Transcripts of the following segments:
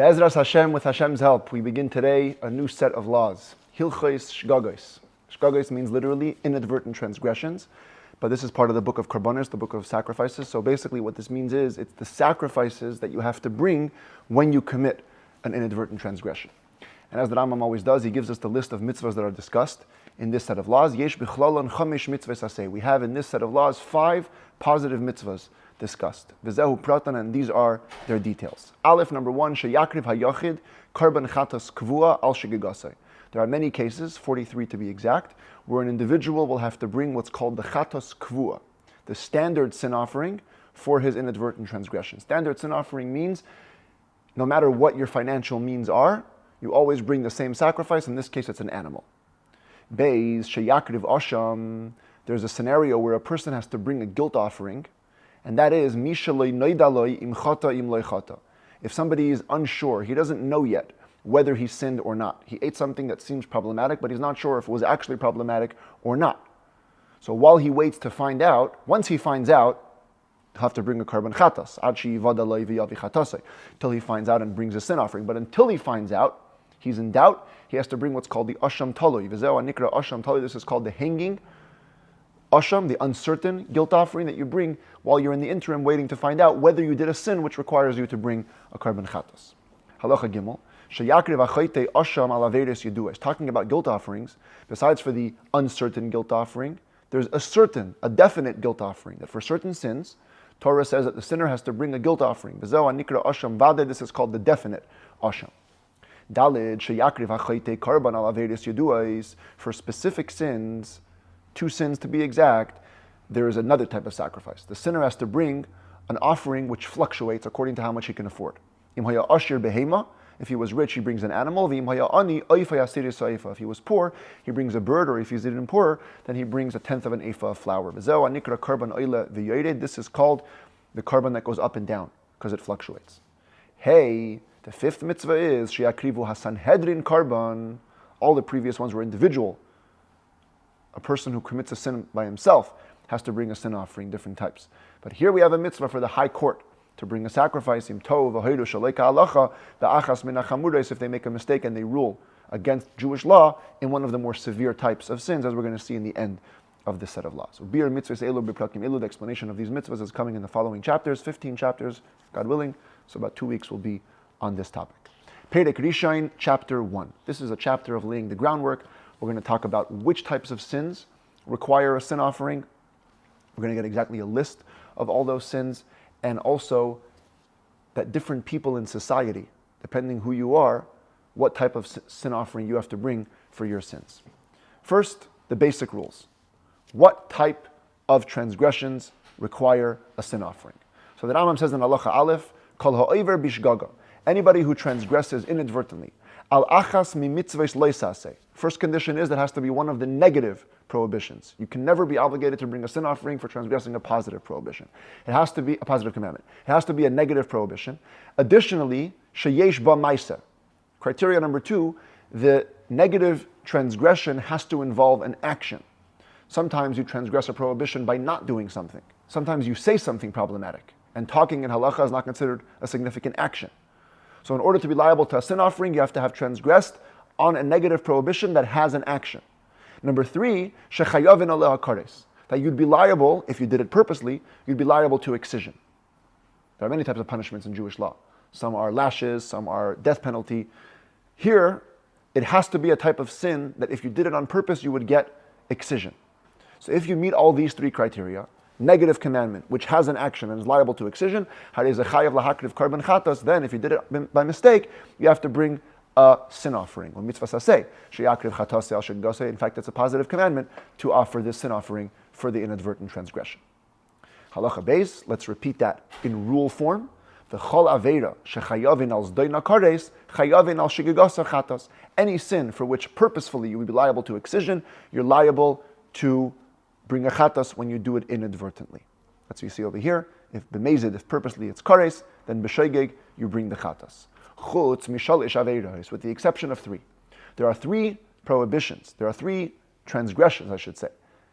Be'ezras Hashem, with Hashem's help, we begin today a new set of laws. Hilchos, Shegagos. Shegagos means literally inadvertent transgressions, but this is part of the book of Karbonos, the book of sacrifices. So basically what this means is, it's the sacrifices that you have to bring when you commit an inadvertent transgression. And as the Rambam always does, he gives us the list of mitzvahs that are discussed in this set of laws. Yesh bichlolon chamesh mitzvahs aseh. We have in this set of laws 5 positive mitzvahs discussed. V'zehu pratan, and these are their details. Aleph, number 1, sheyakriv hayochid karban chatas kvua al shegagos. There are many cases, 43 to be exact, where an individual will have to bring what's called the chatas kvua, the standard sin offering for his inadvertent transgression. Standard sin offering means no matter what your financial means are, you always bring the same sacrifice. In this case, it's an animal. Beis sheyakriv asham. There's a scenario where a person has to bring a guilt offering, and that is mishaloi noidaloi im chata im loy chata. If somebody is unsure, he doesn't know yet whether he sinned or not. He ate something that seems problematic, but he's not sure if it was actually problematic or not. So while he waits to find out, once he finds out, he'll have to bring a karban chatas, ad she'yivadaloi v'yavi chatasai, till he finds out and brings a sin offering. But until he finds out, he's in doubt, he has to bring what's called the asham taloi. V'zeu anikra asham taloi. This is called the hanging asham, the uncertain guilt offering that you bring while you're in the interim waiting to find out whether you did a sin which requires you to bring a karban chatas. Halacha gimel, sheyakriv achoyte asham al averes yeduas. Talking about guilt offerings, besides for the uncertain guilt offering, there's a definite guilt offering, that for certain sins, Torah says that the sinner has to bring a guilt offering. V'zeu anikra asham vade. This is called the definite asham. Dalid sheyakriv achoyte karban al averes yeduas. For specific sins, 2 sins to be exact, there is another type of sacrifice. The sinner has to bring an offering which fluctuates according to how much he can afford. Im haya ashir behema, if he was rich, he brings an animal. V'im haya ani oifa yasir saifa. If he was poor, he brings a bird, or if he's even poorer, then he brings 1/10 of an ephah of flour. V'zeu anikra karban oile v'yored. This is called the carbon that goes up and down because it fluctuates. Hey, the 5th mitzvah is sheyakrivu hasanhedrin karban. All the previous ones were individual. A person who commits a sin by himself has to bring a sin offering, different types. But here we have a mitzvah for the high court to bring a sacrifice. Im tov v'hoidu shaleika halacha v'achas min hachamuros. If they make a mistake and they rule against Jewish law in one of the more severe types of sins, as we're going to see in the end of this set of laws. Bir mitzvahs elu b'prakim elu. The explanation of these mitzvahs is coming in the following chapters, 15 chapters, God willing. So about 2 weeks will be on this topic. Perek Rishain, chapter 1. This is a chapter of laying the groundwork. We're going to talk about which types of sins require a sin offering. We're going to get exactly a list of all those sins, and also that different people in society, depending who you are, what type of sin offering you have to bring for your sins. First, the basic rules. What type of transgressions require a sin offering? So the Rambam says in Halacha Aleph, Kol ha'over bishgaga. Anybody who transgresses inadvertently. Al achas mi mitzvahs loisase. First condition is that has to be one of the negative prohibitions. You can never be obligated to bring a sin offering for transgressing a positive prohibition. It has to be a positive commandment. It has to be a negative prohibition. Additionally, sheyesh ba maisa. Criteria number 2, the negative transgression has to involve an action. Sometimes you transgress a prohibition by not doing something. Sometimes you say something problematic, and talking in halacha is not considered a significant action. So in order to be liable to a sin offering, you have to have transgressed on a negative prohibition that has an action. Number 3, shechayavin aleh hakares, that you'd be liable, if you did it purposely, you'd be liable to excision. There are many types of punishments in Jewish law. Some are lashes, some are death penalty. Here, it has to be a type of sin that if you did it on purpose, you would get excision. So if you meet all these 3 criteria, negative commandment, which has an action and is liable to excision, then if you did it by mistake, you have to bring a sin offering. In fact, it's a positive commandment to offer this sin offering for the inadvertent transgression. Halacha Beis, let's repeat that in rule form. Any sin for which purposefully you would be liable to excision, you're liable to bring a chatas when you do it inadvertently. That's what you see over here. If b'mezid, if purposely it's kares, then b'shegeg, you bring the chatas. Chutz mishalish aveiros, with the exception of 3. There are 3 prohibitions. There are 3 transgressions, I should say.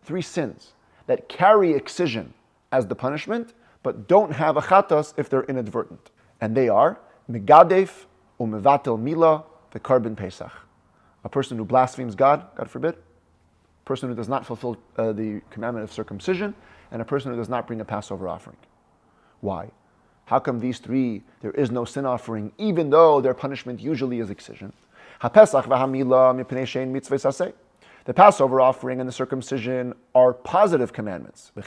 3 sins that carry excision as the punishment, but don't have a chatas if they're inadvertent. And they are megadef umevatel mila v'karban pesach. A person who blasphemes God, God forbid, a person who does not fulfill the commandment of circumcision, and a person who does not bring a Passover offering. Why? How come these three, there is no sin offering, even though their punishment usually is excision? HaPesach v'hamila mipnei shein mitzvah saseh. The Passover offering and the circumcision are positive commandments. And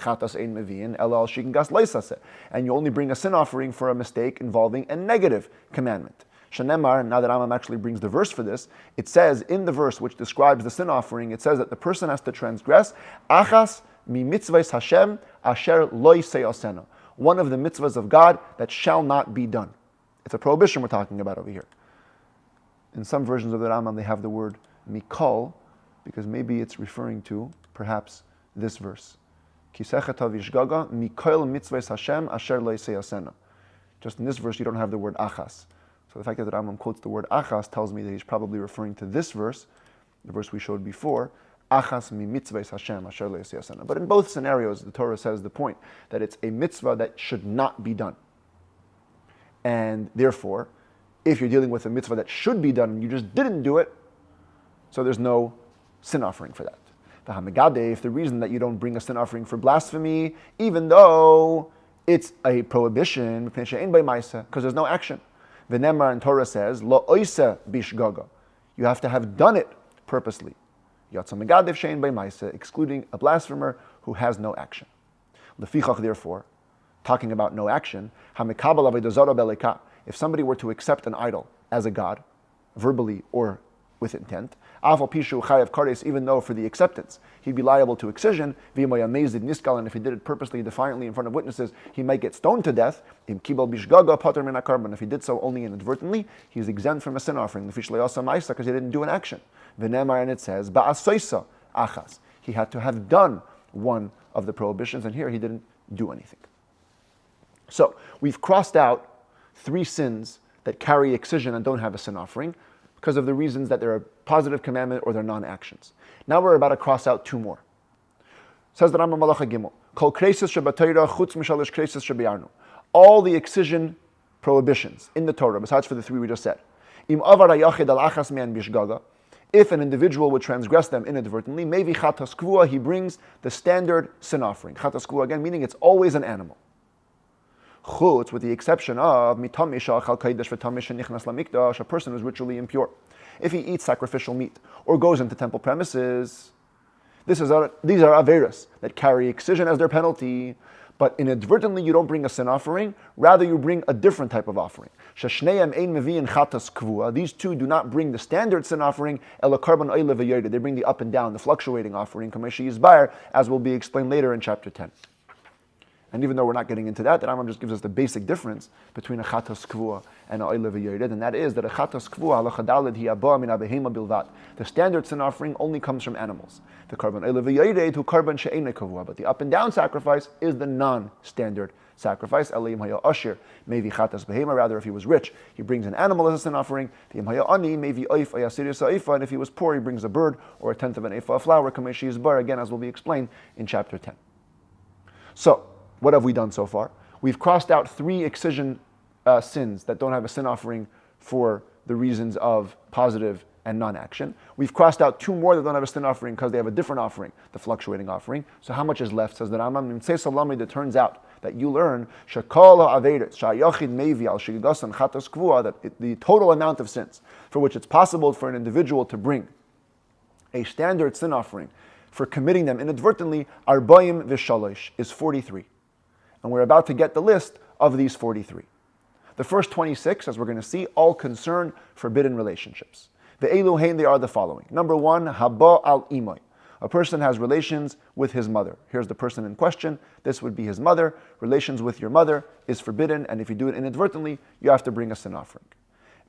you only bring a sin offering for a mistake involving a negative commandment. Shanemar, now that Rambam actually brings the verse for this, it says in the verse which describes the sin offering, it says that the person has to transgress achas mi mitzvahs Hashem asher lo yiseyasena. One of the mitzvahs of God that shall not be done. It's a prohibition we're talking about over here. In some versions of the Rambam, they have the word mikol, because maybe it's referring to, perhaps, this verse. Kisechata v'shgaga mikol mitzvahs Hashem asher lo yiseyasena. Just in this verse, you don't have the word achas. So the fact that the Rambam quotes the word achas tells me that he's probably referring to this verse, the verse we showed before, achas mi mitzvahs Hashem asher lo yiseyasena. But in both scenarios, the Torah says the point that it's a mitzvah that should not be done. And therefore, if you're dealing with a mitzvah that should be done and you just didn't do it, so there's no sin offering for that. If the reason that you don't bring a sin offering for blasphemy, even though it's a prohibition, because there's no action. V'nemar in Torah says, lo oisa bishgaga. You have to have done it purposely. Excluding a blasphemer who has no action. Lefichach, therefore, talking about no action, if somebody were to accept an idol as a god, verbally or with intent, even though for the acceptance he'd be liable to excision, and if he did it purposely, defiantly in front of witnesses, he might get stoned to death. If he did so only inadvertently, he's exempt from a sin offering, because he didn't do an action. And it says, he had to have done one of the prohibitions, and here he didn't do anything. So we've crossed out 3 sins that carry excision and don't have a sin offering, because of the reasons that they're a positive commandment or they're non-actions. Now we're about to cross out 2 more. Says the Rambam Malacha Gimel, Kol kreises shebatayra chutz mishalish kreises shebiyarnu. All the excision prohibitions in the Torah, besides for the 3 we just said. Im avar hayachid al achas me'an bishgaga. If an individual would transgress them inadvertently, maybe chatas kvua, he brings the standard sin offering. Chatas kvua again, meaning it's always an animal. Chutz, with the exception of a person who's ritually impure. If he eats sacrificial meat or goes into temple premises, these are averos that carry excision as their penalty, but inadvertently you don't bring a sin offering, rather you bring a different type of offering. These 2 do not bring the standard sin offering, they bring the up and down, the fluctuating offering, as will be explained later in chapter 10. And even though we're not getting into that, the Rambam just gives us the basic difference between a chatas kvua and a oile v'yored, and that is that a chatas kvua halacha daled hi haba min habehema bilvat. The standard sin offering only comes from animals. The karban oile v'yored hu karban she'ene kvua, but the up and down sacrifice is the non-standard sacrifice. Elayim haya ashir maybe chatas behema. Rather, if he was rich, he brings an animal as a sin offering. The haya ani maybe oif ayasiris aifa, and if he was poor, he brings a bird or a tenth of an ephah of flour. Kameshi is bar, again, as will be explained in chapter 10. So, what have we done so far? We've crossed out 3 excision sins that don't have a sin offering for the reasons of positive and non-action. We've crossed out 2 more that don't have a sin offering because they have a different offering, the fluctuating offering. So how much is left? Says the Rambam, it turns out that you learn that the total amount of sins for which it's possible for an individual to bring a standard sin offering for committing them inadvertently, arbaim v'shalosh, is 43. And we're about to get the list of these 43. The first 26, as we're going to see, all concern forbidden relationships. The Eluhain, they are the following. Number 1, haba al imoy. A person has relations with his mother. Here's the person in question. This would be his mother. Relations with your mother is forbidden, and if you do it inadvertently, you have to bring a sin offering.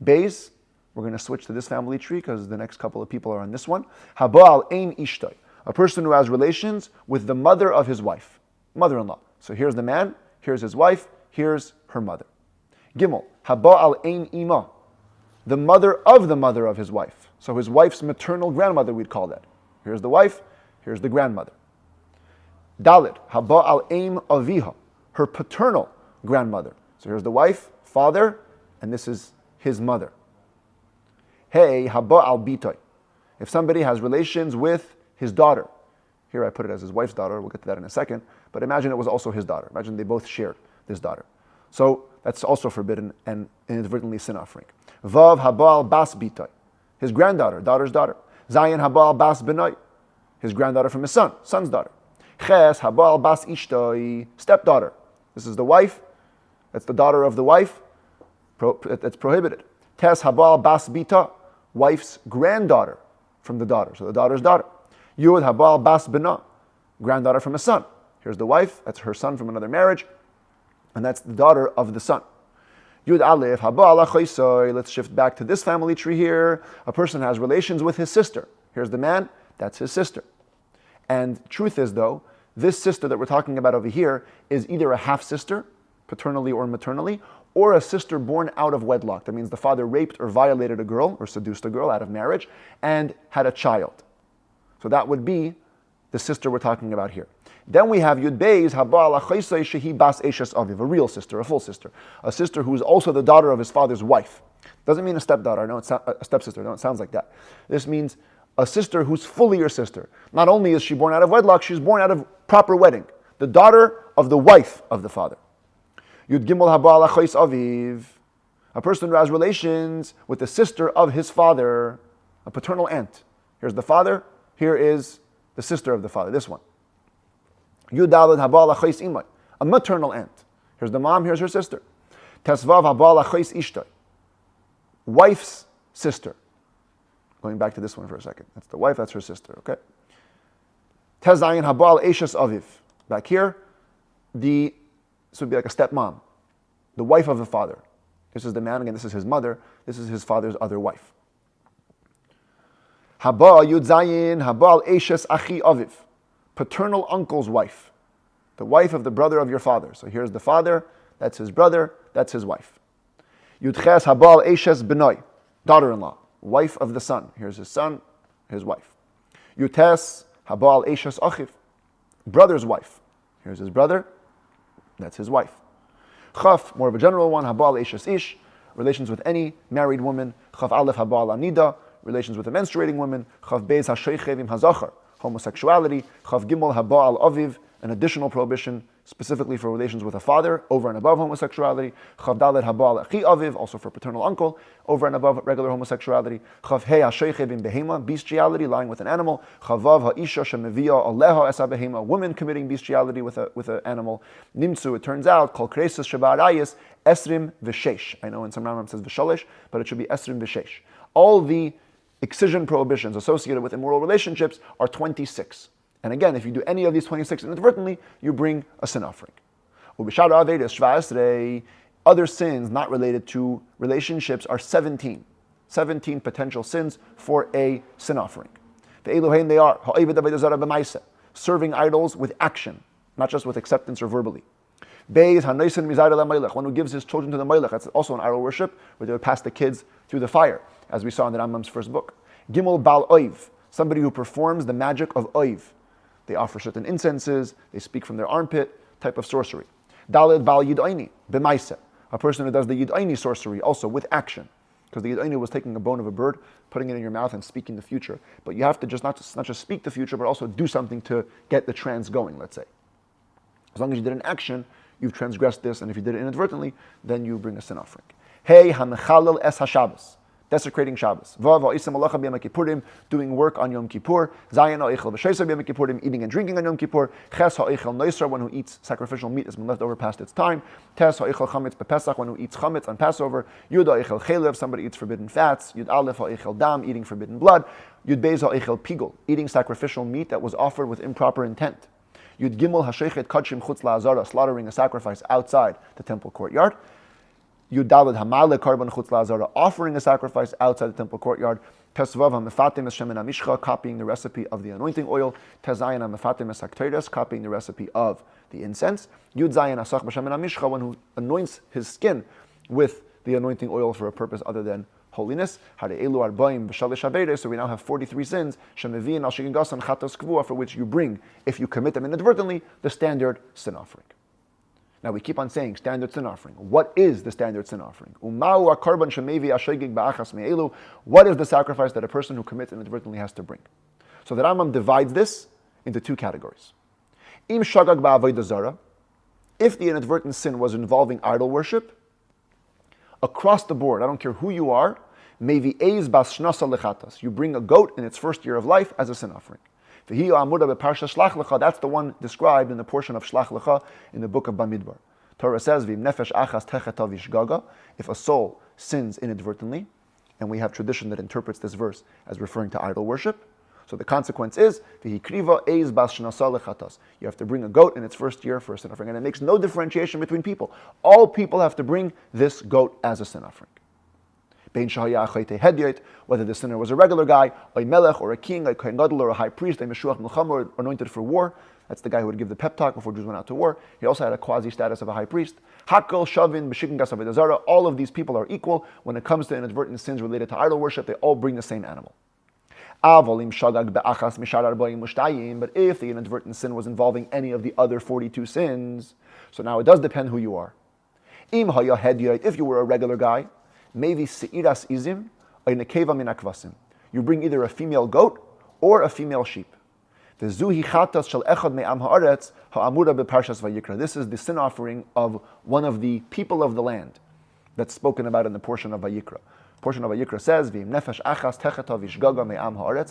Beis, we're going to switch to this family tree because the next couple of people are on this one. Haba al ein ishtoi. A person who has relations with the mother of his wife, mother-in-law. So here's the man, here's his wife, here's her mother. Gimel, haba al ein ima, the mother of his wife. So his wife's maternal grandmother, we'd call that. Here's the wife, here's the grandmother. Dalit, haba al ein aviha, her paternal grandmother. So here's the wife, father, and this is his mother. Hey, haba al bitoy. If somebody has relations with his daughter, here I put it as his wife's daughter, we'll get to that in a second, but imagine it was also his daughter. Imagine they both shared this daughter. So that's also forbidden and inadvertently sin offering. Vav haba al bas bitoy. His granddaughter, daughter's daughter. Zayin haba al bas benoy. His granddaughter from his son, son's daughter. Ches haba al bas ishtoi. Stepdaughter. This is the wife. That's the daughter of the wife. That's prohibited. Tes habal bas bita, wife's granddaughter from the daughter. So the daughter's daughter. Yud habal bas bina, granddaughter from a son. Here's the wife. That's her son from another marriage. And that's the daughter of the son. Yud alef habal achoisoy. Let's shift back to this family tree here. A person has relations with his sister. Here's the man. That's his sister. And truth is, though, this sister that we're talking about over here is either a half-sister, paternally or maternally, or a sister born out of wedlock. That means the father raped or violated a girl or seduced a girl out of marriage and had a child. So that would be the sister we're talking about here. Then we have Yud Beis Habal Achaisai Shehi Bas Eshes Aviv, a real sister, a full sister, a sister who is also the daughter of his father's wife. Doesn't mean a stepdaughter, no, it's a stepsister. No, it sounds like that. This means a sister who's fully your sister. Not only is she born out of wedlock, she's born out of proper wedding. The daughter of the wife of the father. Yud Gimel Habal Achais Aviv, a person who has relations with the sister of his father, a paternal aunt. Here's the father, here is the sister of the father, this one. Yud Daled Habal Achais Imay, a maternal aunt. Here's the mom, here's her sister. Tesvav Habal Achais Ishtay, wife's sister. Going back to this one for a second. That's the wife, that's her sister, okay? Tezayin Habal Eshes Aviv. Back here, this would be like a stepmom, the wife of the father. This is the man, again, this is his mother, this is his father's other wife. Haba Yud Zayin Habal Eshes Achi Aviv, paternal uncle's wife, the wife of the brother of your father. So here's the father, that's his brother, that's his wife. Yud Ches Habal Eshes Benoy, daughter-in-law, wife of the son. Here's his son, his wife. Yutes Habal Eshes Achiv, brother's wife. Here's his brother, that's his wife. Chaf, more of a general one, Habal Eshes Ish, relations with any married woman. Chaf Aleph Habal Anida, relations with a menstruating woman. Chaf Beis HaSheichevim HaZachar, homosexuality. Chaf Gimel Habal Aviv, an additional prohibition specifically for relations with a father, over and above homosexuality. Chav Dalet Habal Achi Aviv, also for paternal uncle, over and above regular homosexuality. Chav Hei HaSheichevim Behema, bestiality, lying with an animal. Chavav HaIsha Shemevia Aleha Esa Behema, a woman committing bestiality with an animal. Nimtzu, it turns out, Kol Kresis Shebarayis, Esrim V'Sheish. I know in some Rambam it says V'Shalish, but it should be Esrim V'Sheish. All the excision prohibitions associated with immoral relationships are 26. And again, if you do any of these 26 inadvertently, you bring a sin offering. Other sins not related to relationships are 17. 17 potential sins for a sin offering. The Elohein they are, serving idols with action, not just with acceptance or verbally. One who gives his children to the Melech, that's also an idol worship, where they would pass the kids through the fire, as we saw in the Rambam's first book. Gimel Bal Oiv, somebody who performs the magic of Oiv. They offer certain incenses, they speak from their armpit, type of sorcery. Daled Bal Yid'aini, B'maise, a person who does the Yid'aini sorcery, also with action. Because the Yid'aini was taking a bone of a bird, putting it in your mouth and speaking the future. But you have to just not just speak the future, but also do something to get the trance going, let's say. As long as you did an action, you've transgressed this, and if you did it inadvertently, then you bring a sin offering. Hey, hamechalel es hashabbos, desecrating Shabbos. Vav ha'isam malacha b'yom kippurim, doing work on Yom Kippur. Zayin ha'eichel b'sheisa b'yom kippurim, eating and drinking on Yom Kippur. Ches ha'eichel noisra, one who eats sacrificial meat has been left over past its time. Tes ha'eichel chametz b'pesach, one who eats chametz on Passover. Yud ha'eichel chelev, somebody eats forbidden fats. Yud aleph ha'eichel dam, eating forbidden blood. Yud beis ha'eichel pigul, eating sacrificial meat that was offered with improper intent. Yud Gimel Hashechet Kachim Chutz La'azara, slaughtering a sacrifice outside the temple courtyard. Yud Daled Hamale Karban Chutz La'azara, offering a sacrifice outside the temple courtyard. Tesvav HaMefatim Eshemen HaMishcha, copying the recipe of the anointing oil. Tezayin HaMefatim Esakteres, copying the recipe of the incense. Yud Zayin Asach B'Shemen HaMishcha, one who anoints his skin with the anointing oil for a purpose other than holiness. So we now have 43 sins, for which you bring, if you commit them inadvertently, the standard sin offering. Now we keep on saying standard sin offering. What is the standard sin offering? What is the sacrifice that a person who commits inadvertently has to bring? So the Rambam divides this into two categories. Im shagag ba'avodah zara, if the inadvertent sin was involving idol worship, across the board, I don't care who you are, maybe eiz bas shnasa lechatas. You bring a goat in its first year of life as a sin offering. That's the one described in the portion of Shlach Lecha in the book of Bamidbar. Torah says, if a soul sins inadvertently, and we have tradition that interprets this verse as referring to idol worship, so the consequence is, you have to bring a goat in its first year for a sin offering. And it makes no differentiation between people. All people have to bring this goat as a sin offering. Whether the sinner was a regular guy, a melech or a king, a kohen gadol or a high priest, a meshuach milchama or anointed for war. That's the guy who would give the pep talk before Jews went out to war. He also had a quasi status of a high priest. Hakol, Shavin, Beshikin Gas Avodah Zarah. All of these people are equal when it comes to inadvertent sins related to idol worship. They all bring the same animal. But if the inadvertent sin was involving any of the other 42 sins, so now it does depend who you are. If you were a regular guy, maybe seiras izim or nekeva min akvasim. You bring either a female goat or a female sheep. This is the sin offering of one of the people of the land that's spoken about in the portion of Vayikra. The portion of Vayikra says,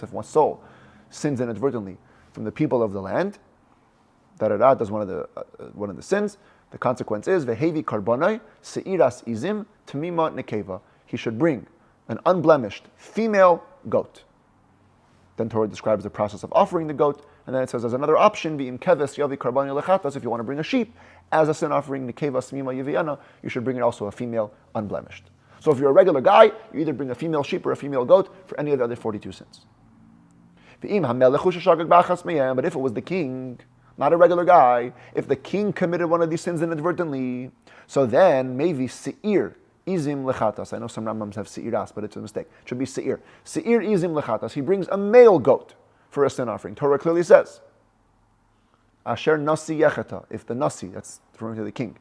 if one soul sins inadvertently from the people of the land, that's one of the sins. The consequence is vehevi karbonai seiras izim tamima nekeva. He should bring an unblemished female goat. Then Torah describes the process of offering the goat, and then it says as another option, v'im keves yavi karbonai lechatas. If you want to bring a sheep as a sin offering, nekeva smima yaviana, you should bring it also a female unblemished. So if you're a regular guy, you either bring a female sheep or a female goat for any of the other 42 sins. But if it was the king, not a regular guy, if the king committed one of these sins inadvertently, so then maybe seir izim lechatas. I know some Rambams have seiras, but it's a mistake. It should be seir. Seir izim lechatas. He brings a male goat for a sin offering. Torah clearly says, asher nasi yechata. If the nasi, that's referring to the king,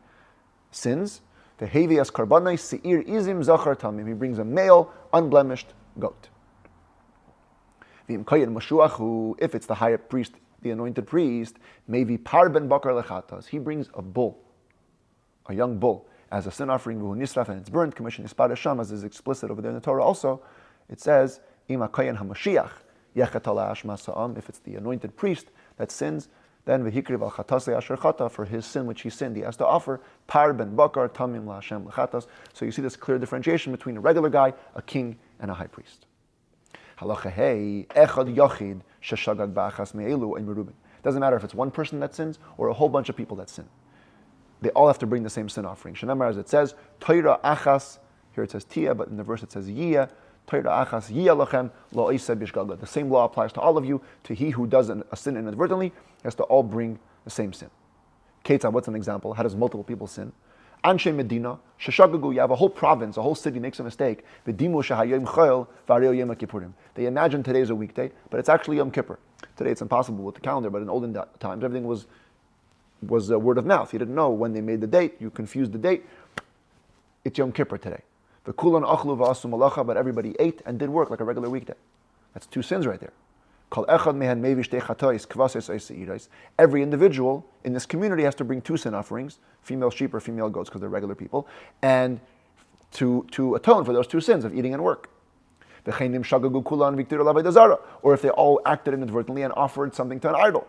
sins, the hevias karbanai seir izim zachar tamim. He brings a male, unblemished goat. If it's the high priest, the anointed priest, maybe par ben bakar lechatas. He brings a bull, a young bull, as a sin offering, and it's burnt, commission ispad Hashem, as is explicit over there in the Torah also. It says, ima kayan hamashiach yechet ala ashma sa'am. If it's the anointed priest that sins, then v'hikriv al chatas asher chata, for his sin which he sinned, he has to offer par ben bakar tamim la Hashem lechatas. So you see this clear differentiation between a regular guy, a king, and a high priest. Halacha hey, echad yachid sheshagag ba'achas me'elu and merubin. Doesn't matter if it's one person that sins or a whole bunch of people that sin. They all have to bring the same sin offering. Shenamar, as it says, Toira achas, here it says tia, but in the verse it says yiyah, Toira achas yiyah lachem lo oiseh bishgaga. The same law applies to all of you. To he who does a sin inadvertently, has to all bring the same sin. Ketzah, what's an example? How does multiple people sin? Anshe Medina, Sheshagagu, you have a whole province, a whole city makes a mistake. V'dimu shehayom chol v'areo yom kippurim. They imagine today is a weekday, but it's actually Yom Kippur. Today it's impossible with the calendar, but in olden times everything was word of mouth. You didn't know when they made the date. You confused the date. It's Yom Kippur today. V'kulan achlu v'asu malacha, but everybody ate and did work like a regular weekday. That's two sins right there. Every individual in this community has to bring two sin offerings, female sheep or female goats, because they're regular people, and to atone for those two sins of eating and work. Or if they all acted inadvertently and offered something to an idol.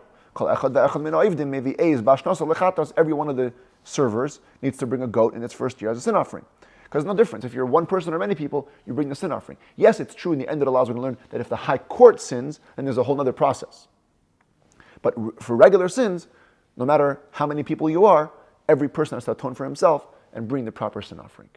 Every one of the servers needs to bring a goat in its first year as a sin offering. Because no difference. If you're one person or many people, you bring the sin offering. Yes, it's true in the end of the laws we're going to learn that if the high court sins, then there's a whole other process. But for regular sins, no matter how many people you are, every person has to atone for himself and bring the proper sin offering.